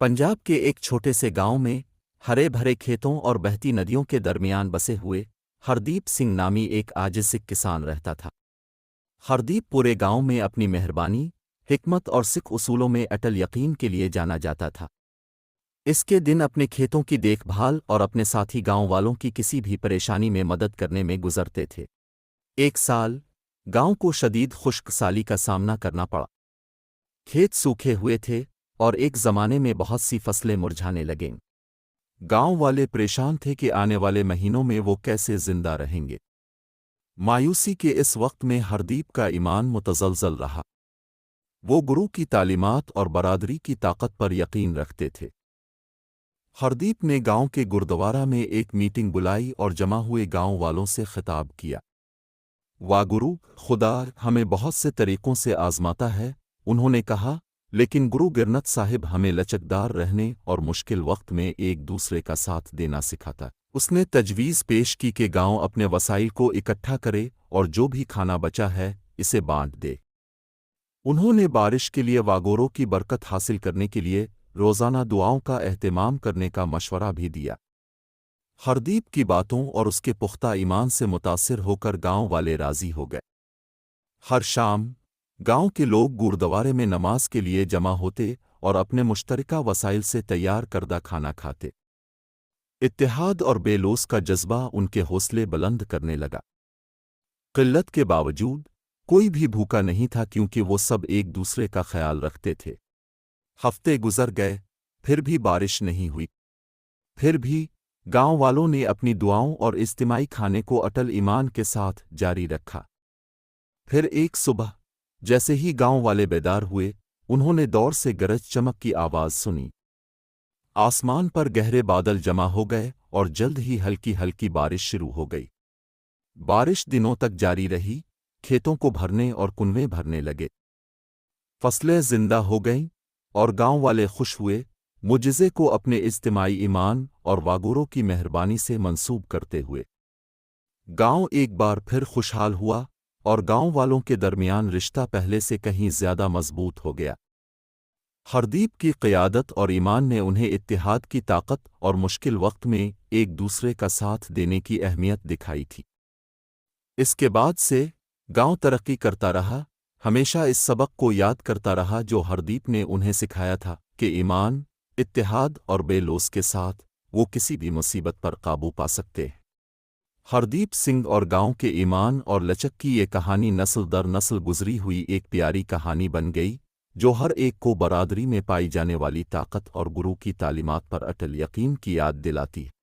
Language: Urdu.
پنجاب کے ایک چھوٹے سے گاؤں میں ہرے بھرے کھیتوں اور بہتی ندیوں کے درمیان بسے ہوئے ہردیپ سنگھ نامی ایک عاجز سکھ کسان رہتا تھا۔ ہردیپ پورے گاؤں میں اپنی مہربانی، حکمت اور سکھ اصولوں میں اٹل یقین کے لیے جانا جاتا تھا۔ اس کے دن اپنے کھیتوں کی دیکھ بھال اور اپنے ساتھی گاؤں والوں کی کسی بھی پریشانی میں مدد کرنے میں گزرتے تھے۔ ایک سال گاؤں کو شدید خشک سالی کا سامنا کرنا پڑا۔ کھیت سوکھے ہوئے تھے اور ایک زمانے میں بہت سی فصلیں مرجھانے لگیں۔ گاؤں والے پریشان تھے کہ آنے والے مہینوں میں وہ کیسے زندہ رہیں گے۔ مایوسی کے اس وقت میں ہردیپ کا ایمان متزلزل رہا۔ وہ گرو کی تعلیمات اور برادری کی طاقت پر یقین رکھتے تھے۔ ہردیپ نے گاؤں کے گردوارہ میں ایک میٹنگ بلائی اور جمع ہوئے گاؤں والوں سے خطاب کیا۔ واگرو، خدا ہمیں بہت سے طریقوں سے آزماتا ہے، انہوں نے کہا، لیکن گرو گرنت صاحب ہمیں لچکدار رہنے اور مشکل وقت میں ایک دوسرے کا ساتھ دینا سکھاتا۔ اس نے تجویز پیش کی کہ گاؤں اپنے وسائل کو اکٹھا کرے اور جو بھی کھانا بچا ہے اسے بانٹ دے۔ انہوں نے بارش کے لیے واگوروں کی برکت حاصل کرنے کے لیے روزانہ دعاؤں کا اہتمام کرنے کا مشورہ بھی دیا۔ ہردیپ کی باتوں اور اس کے پختہ ایمان سے متاثر ہو کر گاؤں والے راضی ہو گئے۔ ہر شام گاؤں کے لوگ گردوارے میں نماز کے لیے جمع ہوتے اور اپنے مشترکہ وسائل سے تیار کردہ کھانا کھاتے۔ اتحاد اور بے لوث کا جذبہ ان کے حوصلے بلند کرنے لگا۔ قلت کے باوجود کوئی بھی بھوکا نہیں تھا کیونکہ وہ سب ایک دوسرے کا خیال رکھتے تھے۔ ہفتے گزر گئے، پھر بھی بارش نہیں ہوئی۔ پھر بھی گاؤں والوں نے اپنی دعاؤں اور اجتماعی کھانے کو اٹل ایمان کے ساتھ جاری رکھا۔ پھر ایک صبح جیسے ہی گاؤں والے بیدار ہوئے، انہوں نے دور سے گرج چمک کی آواز سنی۔ آسمان پر گہرے بادل جمع ہو گئے اور جلد ہی ہلکی ہلکی بارش شروع ہو گئی۔ بارش دنوں تک جاری رہی، کھیتوں کو بھرنے اور کنویں بھرنے لگے۔ فصلیں زندہ ہو گئیں اور گاؤں والے خوش ہوئے، معجزے کو اپنے اجتماعی ایمان اور واگوروں کی مہربانی سے منسوب کرتے ہوئے۔ گاؤں ایک بار پھر خوشحال ہوا اور گاؤں والوں کے درمیان رشتہ پہلے سے کہیں زیادہ مضبوط ہو گیا۔ ہردیپ کی قیادت اور ایمان نے انہیں اتحاد کی طاقت اور مشکل وقت میں ایک دوسرے کا ساتھ دینے کی اہمیت دکھائی تھی۔ اس کے بعد سے گاؤں ترقی کرتا رہا، ہمیشہ اس سبق کو یاد کرتا رہا جو ہردیپ نے انہیں سکھایا تھا کہ ایمان، اتحاد اور بے لوث کے ساتھ وہ کسی بھی مصیبت پر قابو پا سکتے ہیں۔ ہردیپ سنگھ اور گاؤں کے ایمان اور لچک کی یہ کہانی نسل در نسل گزری ہوئی ایک پیاری کہانی بن گئی جو ہر ایک کو برادری میں پائی جانے والی طاقت اور گرو کی تعلیمات پر اٹل یقین کی یاد دلاتی ہے۔